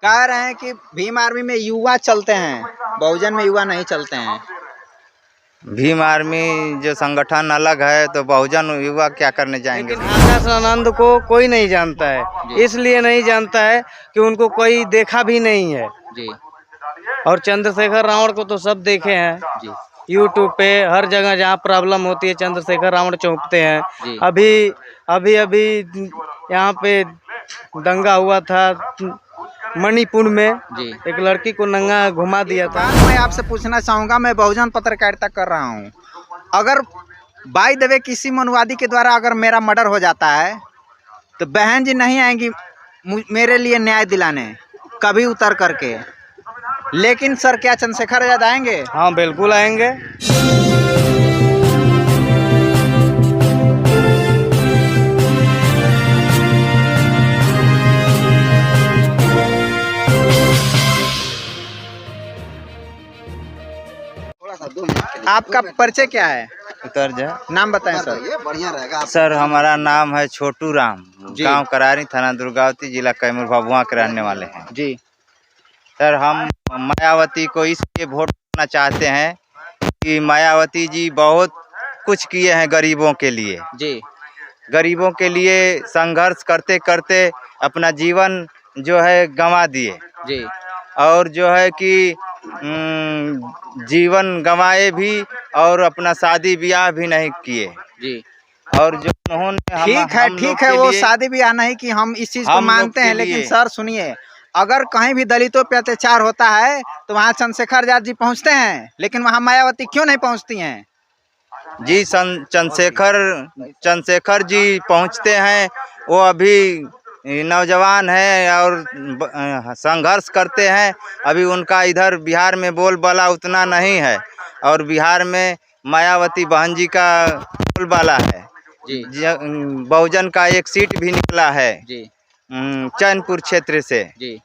कह रहे हैं कि भीम आर्मी में युवा चलते हैं, बहुजन में युवा नहीं चलते हैं। भीम आर्मी जो संगठन अलग है तो बहुजन युवा क्या करने जाएंगे। लेकिन आकाश आनंद को कोई नहीं जानता है, इसलिए नहीं जानता है कि उनको कोई देखा भी नहीं है जी और चंद्रशेखर रावण को तो सब देखे हैं जी यूट्यूब पे। हर जगह जहाँ प्रॉब्लम होती है चंद्रशेखर रावण चौंकते हैं। जी। अभी अभी यहाँ पे दंगा हुआ था मणिपुर में, जी। एक लड़की को नंगा घुमा दिया था। मैं आपसे पूछना चाहूँगा, मैं बहुजन पत्रकारिता कर रहा हूँ, अगर बाय द वे किसी मनुवादी के द्वारा अगर मेरा मर्डर हो जाता है तो बहन जी नहीं आएंगी मेरे लिए न्याय दिलाने कभी उतर करके, लेकिन सर क्या चंद्रशेखर आजाद आएंगे? हाँ बिल्कुल आएंगे। आपका परिचय क्या है? उतर जा। नाम बताएं सर। ये बढ़िया रहेगा। सर हमारा नाम है छोटू राम, जी। गांव करारी, थाना दुर्गावती, जिला कैमूर भभुआ के रहने वाले हैं। जी सर हम मायावती को इसलिए वोट करना चाहते हैं कि मायावती जी बहुत कुछ किए हैं गरीबों के लिए। जी गरीबों के लिए संघर्ष करते करते अपना जीवन जो है गंवा दिए, जी और जो है कि जीवन गंवाए भी और अपना शादी ब्याह भी नहीं किए। जी और जो उन्होंने ठीक है वो शादी ब्याह नहीं कि हम इस चीज को मानते हैं, लेकिन सर सुनिए, अगर कहीं भी दलितों पे अत्याचार होता है तो वहाँ चंद्रशेखर आजाद जी पहुँचते हैं, लेकिन वहाँ मायावती क्यों नहीं पहुँचती हैं? जी चंद्रशेखर जी पहुँचते हैं। वो अभी नौजवान हैं और संघर्ष करते हैं। अभी उनका इधर बिहार में बोलबाला उतना नहीं है, और बिहार में मायावती बहन जी का बोलबाला है। जी बहुजन का एक सीट भी निकला है जी चैनपुर क्षेत्र से। जी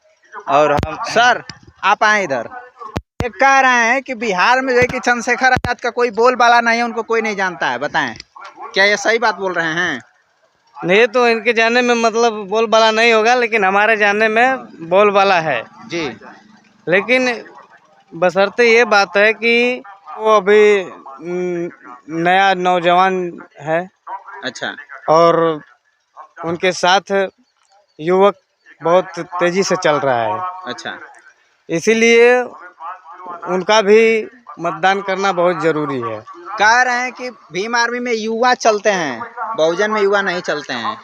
और हम सर आप आए इधर, ये कह रहे हैं कि बिहार में जो है कि चंद्रशेखर आजाद का कोई बोलबाला नहीं है, उनको कोई नहीं जानता है, बताएं क्या ये सही बात बोल रहे हैं? नहीं तो इनके जाने में मतलब बोलबाला नहीं होगा, लेकिन हमारे जाने में बोलबाला है जी। लेकिन बशर्ते ये बात है कि वो अभी नया नौजवान है। अच्छा। और उनके साथ युवक बहुत तेजी से चल रहा है। अच्छा। इसीलिए उनका भी मतदान करना बहुत जरूरी है। कह रहे हैं कि भीम आर्मी में युवा चलते हैं, बहुजन में युवा नहीं चलते हैं।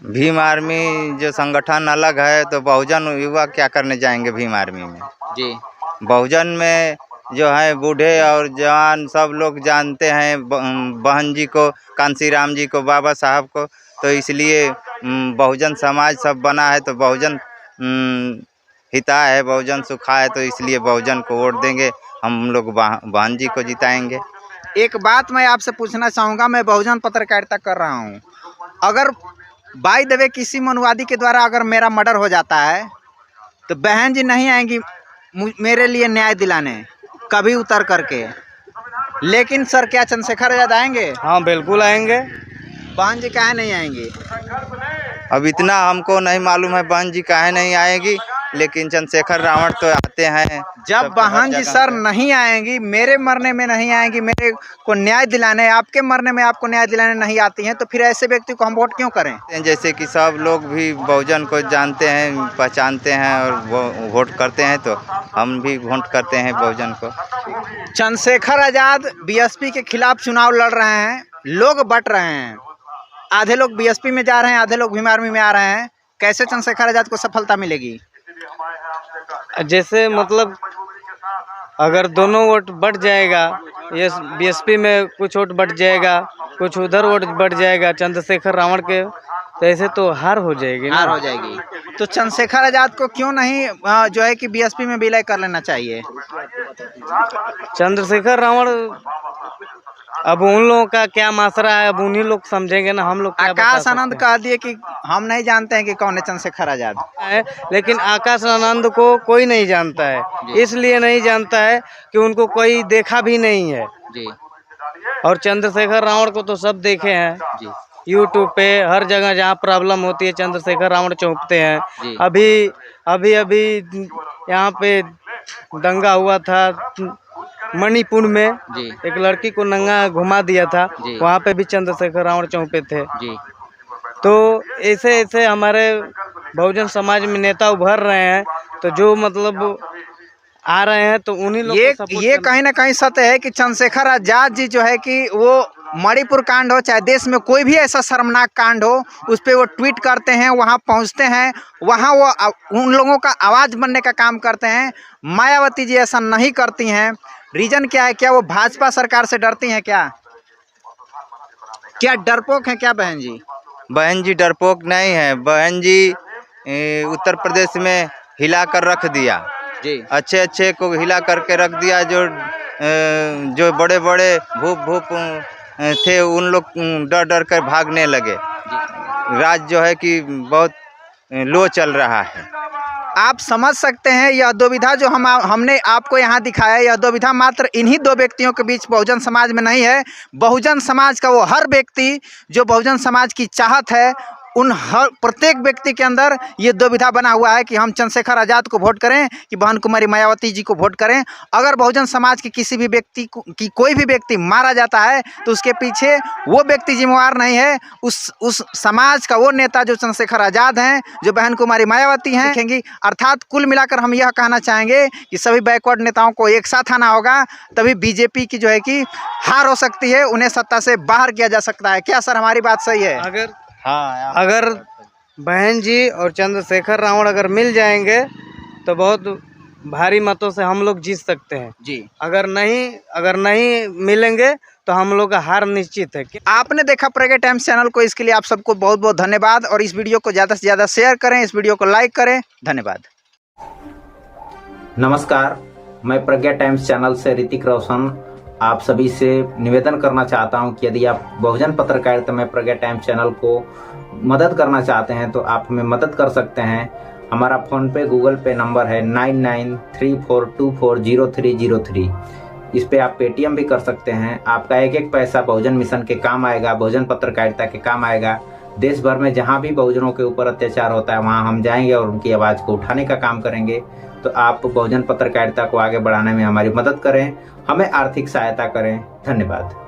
भीम आर्मी जो संगठन अलग है तो बहुजन युवा क्या करने जाएंगे भीम आर्मी में। जी बहुजन में जो है बूढ़े और जवान सब लोग जानते हैं बहन जी को, कांसीराम जी को, बाबा साहब को, तो इसलिए बहुजन समाज सब बना है तो बहुजन हिता है, बहुजन सुखा है, तो इसलिए बहुजन को वोट देंगे। हम लोग बहन जी को जिताएंगे। एक बात मैं आपसे पूछना चाहूँगा, मैं बहुजन पत्रकारिता कर रहा हूँ, अगर बाय द वे किसी मनुवादी के द्वारा अगर मेरा मर्डर हो जाता है तो बहन जी नहीं आएंगी मेरे लिए न्याय दिलाने कभी उतर करके, लेकिन सर क्या चंद्रशेखर आजाद आएंगे? हाँ बिल्कुल आएंगे। बहन जी काहे नहीं आएंगी? अब इतना हमको नहीं मालूम है बहन जी काहे नहीं आएगी, लेकिन चंद्रशेखर रावण तो आते हैं। जब बहन जी सर नहीं आएंगी, मेरे मरने में नहीं आएंगी मेरे को न्याय दिलाने, आपके मरने में आपको न्याय दिलाने नहीं आती हैं, तो फिर ऐसे व्यक्ति को हम वोट क्यों करें? जैसे कि सब लोग भी बहुजन को जानते हैं, पहचानते हैं और वोट करते हैं, तो हम भी वोट करते हैं बहुजन को। चंद्रशेखर आजाद बीएसपी के खिलाफ चुनाव लड़ रहे हैं, लोग बट रहे हैं, आधे लोग बीएसपी में जा रहे हैं, आधे लोग भीम आर्मी में आ रहे हैं, कैसे चंद्रशेखर आजाद को सफलता मिलेगी? जैसे मतलब अगर दोनों वोट बढ़ जाएगा, ये बीएसपी में कुछ वोट बढ़ जाएगा, कुछ उधर वोट बढ़ जाएगा चंद्रशेखर रावण के, तो ऐसे तो हार हो जाएगी ना। हार हो जाएगी। तो चंद्रशेखर आजाद को क्यों नहीं जो है कि बीएसपी में विलय कर लेना चाहिए? चंद्रशेखर रावण अब उन लोगों का क्या मासरा है, अब उन्हीं लोग समझेंगे ना, हम लोग क्या बता आकाश सकते आनंद हैं। कह दिए कि हम नहीं जानते हैं कि कौन है चंद्रशेखर आजाद है, लेकिन आकाश आनंद को कोई नहीं जानता है, इसलिए नहीं जानता है कि उनको कोई देखा भी नहीं है। जी और चंद्रशेखर रावण को तो सब देखे हैं। जी यूट्यूब पे हर जगह जहाँ प्रॉब्लम होती है चंद्रशेखर रावण चौंकते हैं। जी। अभी यहाँ पे दंगा हुआ था मणिपुर में, जी। एक लड़की को नंगा घुमा दिया था, जी। वहाँ पे भी चंद्रशेखर रावण चौंके थे। जी। तो ऐसे ऐसे हमारे बहुजन समाज में नेता उभर रहे हैं, तो जो मतलब आ रहे हैं तो उन्हीं लोग को support ये करना। कहीं ना कहीं सत्य है कि चंद्रशेखर आजाद जी जो है कि वो मणिपुर कांड हो चाहे देश में कोई भी ऐसा शर्मनाक कांड हो, उस पर वो ट्वीट करते हैं, वहाँ पहुँचते हैं, वहाँ वो उन लोगों का आवाज़ बनने का काम करते हैं। मायावती जी ऐसा नहीं करती हैं। रीजन क्या है? क्या वो भाजपा सरकार से डरती हैं? क्या डरपोक हैं क्या बहन जी? बहन जी डरपोक नहीं है। बहन जी उत्तर प्रदेश में हिला कर रख दिया, जी। अच्छे अच्छे को हिला करके रख दिया। जो बड़े बड़े भूप थे उन लोग डर डर कर भागने लगे। राज जो है कि बहुत लो चल रहा है। आप समझ सकते हैं यह दुविधा जो हमने आपको यहाँ दिखाया, यह दुविधा मात्र इन्हीं दो व्यक्तियों के बीच बहुजन समाज में नहीं है। बहुजन समाज का वो हर व्यक्ति जो बहुजन समाज की चाहत है, उन हर प्रत्येक व्यक्ति के अंदर ये दुविधा बना हुआ है कि हम चंद्रशेखर आज़ाद को वोट करें कि बहन कुमारी मायावती जी को वोट करें। अगर बहुजन समाज के किसी भी व्यक्ति की कोई भी व्यक्ति मारा जाता है तो उसके पीछे वो व्यक्ति जिम्मेवार नहीं है, उस समाज का वो नेता जो चंद्रशेखर आज़ाद हैं, जो बहन कुमारी मायावती हैं दिखेंगी। अर्थात कुल मिलाकर हम यह कहना चाहेंगे कि सभी बैकवर्ड नेताओं को एक साथ आना होगा, तभी बीजेपी की जो है कि हार हो सकती है, उन्हें सत्ता से बाहर किया जा सकता है। क्या सर हमारी बात सही है? अगर बहन जी और चंद्रशेखर रावण अगर मिल जाएंगे तो बहुत भारी मतों से हम लोग जीत सकते हैं जी। अगर नहीं मिलेंगे तो हम लोग का हार निश्चित है। आपने देखा प्रज्ञा टाइम्स चैनल को, इसके लिए आप सबको बहुत बहुत धन्यवाद। और इस वीडियो को ज़्यादा से ज़्यादा शेयर करें, इस वीडियो को लाइक करें। धन्यवाद। नमस्कार, मैं प्रज्ञा टाइम्स चैनल से ऋतिक रोशन आप सभी से निवेदन करना चाहता हूं कि यदि आप बहुजन पत्रकारिता में प्रज्ञा टाइम्स चैनल को मदद करना चाहते हैं तो आप हमें मदद कर सकते हैं। हमारा फ़ोन पे गूगल पे नंबर है 9934240303। इस पे आप पेटीएम भी कर सकते हैं। आपका एक एक पैसा बहुजन मिशन के काम आएगा, बहुजन पत्रकारिता के काम आएगा। देश भर में जहाँ भी बहुजनों के ऊपर अत्याचार होता है वहाँ हम जाएंगे और उनकी आवाज़ को उठाने का काम करेंगे। तो आप बहुजन पत्रकारिता को आगे बढ़ाने में हमारी मदद करें, हमें आर्थिक सहायता करें। धन्यवाद।